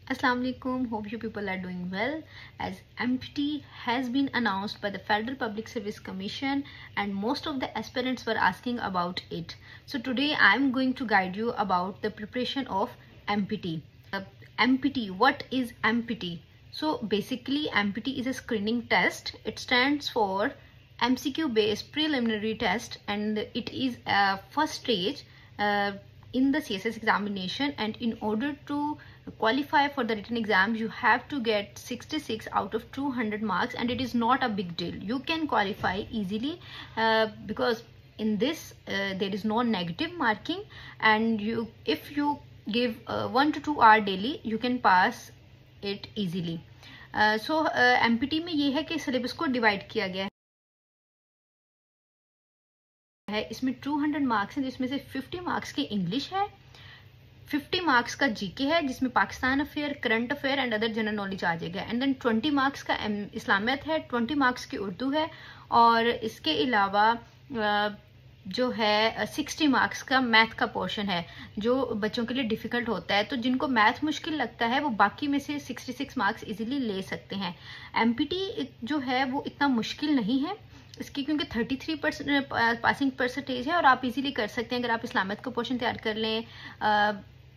Assalamu alaikum. Hope you people are doing well. As MPT has been announced by the Federal Public Service Commission and most of the aspirants were asking about it. So today I am going to guide you about the preparation of MPT. MPT, what is MPT? So basically MPT is a screening test. It stands for MCQ based preliminary test and it is a first stage in the CSS examination, and in order to qualify for the written exams you have to get 66 out of 200 marks, and it is not a big deal. You can qualify easily because in this there is no negative marking, and if you give 1 to 2 hours daily you can pass it easily. So MPT में ये है कि syllabus को divide किया गया है। इसमें 200 marks हैं जिसमें से 50 मार्क्स की इंग्लिश है, 50 मार्क्स का जीके है जिसमें Pakistan affair, current affair and other general knowledge आ जाएगा, एंड देन 20 मार्क्स का इस्लामियत है, 20 मार्क्स की उर्दू है, और इसके अलावा जो है 60 मार्क्स का मैथ का पोर्शन है जो बच्चों के लिए डिफिकल्ट होता है। तो जिनको मैथ मुश्किल लगता है वो बाकी में से 66 मार्क्स इजीली ले सकते हैं। एमपीटी जो है वो इतना मुश्किल नहीं है इसकी, क्योंकि 33% पासिंग परसेंटेज है और आप इजीली कर सकते हैं। अगर आप इस्लामियत का पोर्शन तैयार कर लें,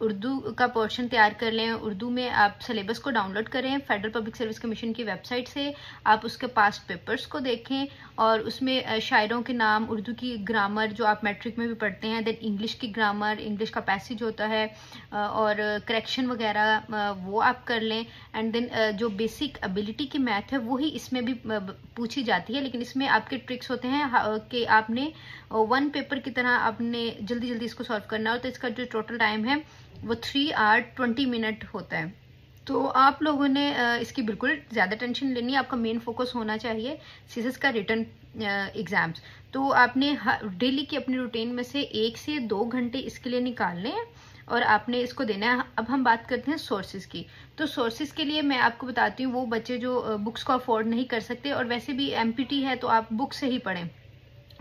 उर्दू का पोर्शन तैयार कर लें, उर्दू में आप सिलेबस को डाउनलोड करें फेडरल पब्लिक सर्विस कमीशन की वेबसाइट से, आप उसके पास्ट पेपर्स को देखें और उसमें शायरों के नाम, उर्दू की ग्रामर जो आप मैट्रिक में भी पढ़ते हैं, देन इंग्लिश की ग्रामर, इंग्लिश का पैसेज होता है और करेक्शन वगैरह वो आप कर लें, एंड देन जो बेसिक एबिलिटी की मैथ है वही इसमें भी पूछी जाती है, लेकिन इसमें आपके ट्रिक्स होते हैं कि आपने वन पेपर की तरह आपने जल्दी जल्दी इसको सॉल्व करना हो। तो इसका जो टोटल टाइम है वो 3 आवर 20 मिनट होता है। तो आप लोगों ने इसकी बिल्कुल ज़्यादा टेंशन लेनी है। आपका मेन फोकस होना चाहिए सीएसएस का रिटर्न एग्जाम्स। तो आपने डेली की अपनी रूटीन में से 1 से 2 घंटे इसके लिए निकालने हैं और आपने इसको देना है। अब हम बात करते हैं सोर्सेज की। तो सोर्सेज के लिए मैं आपको बताती हूँ, वो बच्चे जो बुक्स को अफोर्ड नहीं कर सकते, और वैसे भी एमपीटी है तो आप बुक से ही पढ़ें,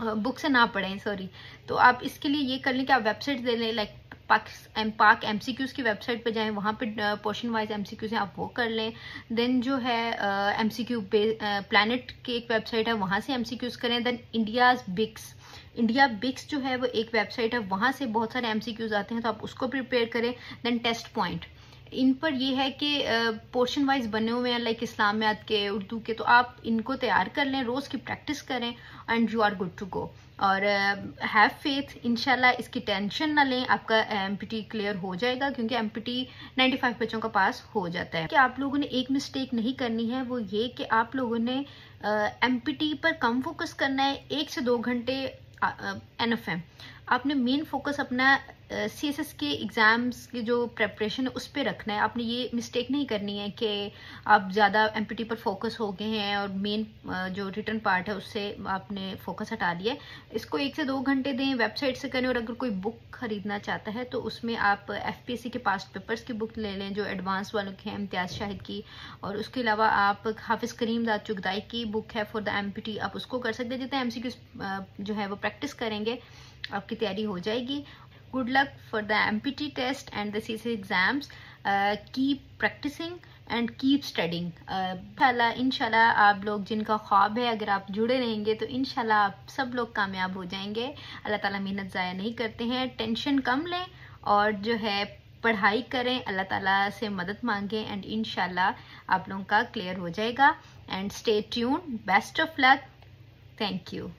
बुक से ना पढ़ें सॉरी। तो आप इसके लिए ये कर लें कि आप वेबसाइट दे लें, लाइक पाक एमसीक्यूज की वेबसाइट पे जाएं, वहाँ पे पोर्शन वाइज एमसीक्यूज हैं आप वो कर लें। देन जो है एमसीक्यू प्लैनेट की एक वेबसाइट है वहाँ से एमसीक्यूज करें। देन इंडिया बिक्स जो है वो एक वेबसाइट है, वहाँ से बहुत सारे एमसीक्यूज आते हैं तो आप उसको प्रिपेयर करें। देन टेस्ट पॉइंट, इन पर ये है कि पोर्शन वाइज बने हुए हैं लाइक इस्लामियात के, उर्दू के, तो आप इनको तैयार कर लें, रोज़ की प्रैक्टिस करें and you are good to go. और हैव फेथ, इंशाल्लाह इसकी टेंशन ना लें, आपका एमपीटी क्लियर हो जाएगा, क्योंकि एमपीटी 95 बच्चों का पास हो जाता है। कि आप लोगों ने एक मिस्टेक नहीं करनी है, वो ये कि आप लोगों ने एमपीटी पर कम फोकस करना है। 1 से 2 घंटे एनफ है। आपने मेन फोकस अपना सीएसएस के एग्जाम्स की जो प्रेपरेशन है उस पर रखना है। आपने ये मिस्टेक नहीं करनी है कि आप ज़्यादा एमपीटी पर फोकस हो गए हैं और मेन जो रिटर्न पार्ट है उससे आपने फोकस हटा लिया है। इसको 1 से 2 घंटे दें, वेबसाइट से करें, और अगर कोई बुक खरीदना चाहता है तो उसमें आप एफपीएससी के पास्ट पेपर्स की बुक ले लें जो एडवांस वालों की हैं, इम्तियाज़ शाहिद की, और उसके अलावा आप हाफिज़ करीम दाद चुगदाई की बुक है फॉर द एमपीटी, आप उसको कर सकते हैं। जितने एमसीक्यू जो है वो प्रैक्टिस करेंगे आपकी तैयारी हो जाएगी। Good luck for the MPT test and the CSS exams. Keep practicing and keep studying. इंशाल्लाह आप लोग जिनका ख्वाब है, अगर आप जुड़े रहेंगे तो इंशाल्लाह आप सब लोग कामयाब हो जाएंगे। अल्लाह ताला मेहनत ज़ाया नहीं करते हैं। टेंशन कम लें और जो है पढ़ाई करें, अल्लाह ताला से मदद मांगें, एंड इंशाल्लाह आप लोगों का क्लियर हो जाएगा। And stay tune, best of luck, thank you.